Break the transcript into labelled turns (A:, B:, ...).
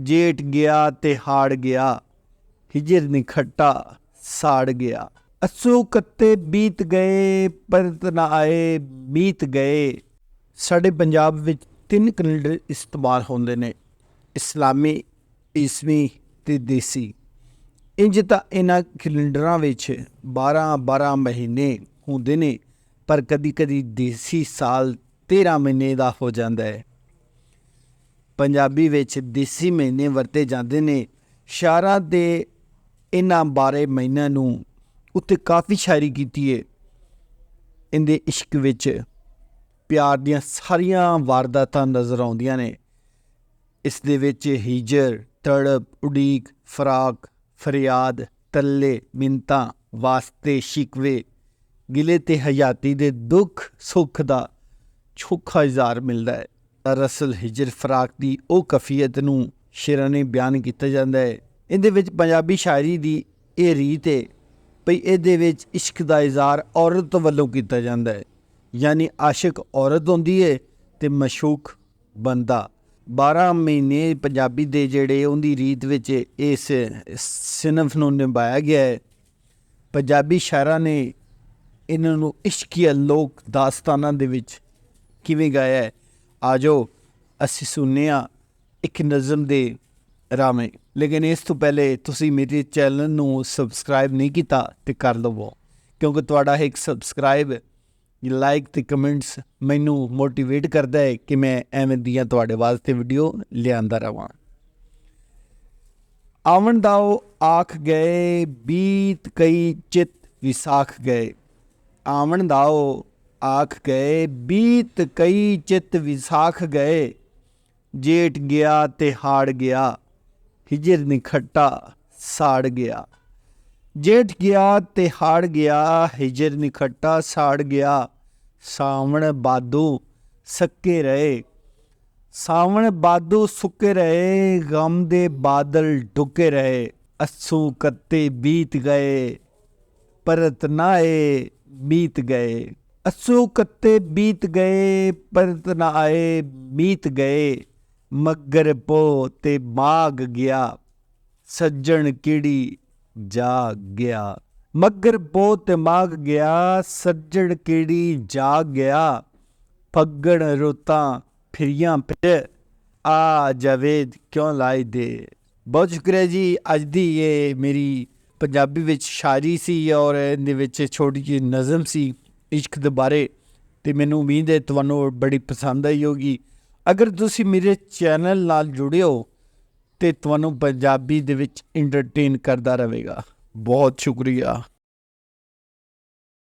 A: जेठ गया ते हाड़ गया, हिजर निखट्टा साड़ गया। अस्सू कत्ते बीत गए, परत ना आए मीत गए। साढ़े पंजाब विच 3 कैलेंडर इस्तेमाल होंदे ने, इस्लामी, ईसवी ते देसी। इंज तां इन्हां कैलेंडरां विच 12 महीने हुंदे ने, पर कदी कदी देसी साल 13 महीने दा हो जांदा है। पंजाबी विच देसी महीने वरते जांदे ने। शायरां दे इन्हां 12 महीनों नूं उत्ते काफ़ी शायरी कीती है। इंदे इश्क विच प्यार दियां सारियां वारदातां नज़र आउंदियां ने। इस दे विच हिजर, तड़प, उड़ीक, फराक, फरियाद, तल्ले, मिन्नतां, वास्ते, शिकवे, गिले ते हयाती दे दुख सुख दा चोखा इज़हार मिलदा है। दरअसल हिजर फराक दी ओह कफीयत नूं शेरां ने बयान किया जाता है। इहदे विच पंजाबी शायरी दी एह रीत है भई इहदे विच इश्क दा इज़हार औरत वल्लों किया जाता है, यानी आशिक औरत होंदी है ते मशूक बंदा। 12 महीने पंजाबी दे जेड़े उनकी रीत विच इस सिनफ नूं निभाया गया है। पंजाबी शायरां ने इन्हां नूं इश्किया लोक दास्तानां दे विच किवें गाया है, आ जाओ असीं सुनने आ एक नज़म दे रावें। लेकिन इस तो पहले तुसीं मेरे चैनल नूं सबसक्राइब नहीं किया तो कर लवो, क्योंकि तुहाडा एक सबसक्राइब, लाइक ते कमेंट्स मैनू मोटिवेट करता है कि मैं एवें दियां तुहाडे वास्ते वीडियो लिआंदा रवां। आवन दाओ आख गए, बीत कई चित विसाख गए। आवन दाओ आख गए, बीत कई चित विसाख गए। जेठ गया ते हाड़ गया, हिजर निखट्टा साड़ गया। जेठ गया ते हाड़ गया, हिजर निखट्टा साड़ गया। सावण बादू सक्के रहे, सावण बादू सुक्के रहे। गम दे बादल ढुके रहे, अस्सू कत्ते बीत गए, परत ना आए बीत गए। अस्सू कत्ते बीत गए, परत ना आए बीत गए। मगर पो ते माग गया, सज्जन किड़ी जाग गया। मगर पो ते माग गया, सज्जन किड़ी जाग गया। फग्गण रुतां फिरियां फिर, आ जावेद क्यों लाई दे। बहुत शुक्रिया जी। अज दी ये मेरी पंजाबी विच शायरी सी और इहदे विच छोटी जी नज़म सी इश्क दे बारे, ते मैनूं उम्मीद है तुहानूं बड़ी पसंद आई होगी। अगर तुसीं मेरे चैनल नाल जुड़े हो तो तुहानूं पंजाबी दे विच इंटरटेन करता रहेगा। बहुत शुक्रिया।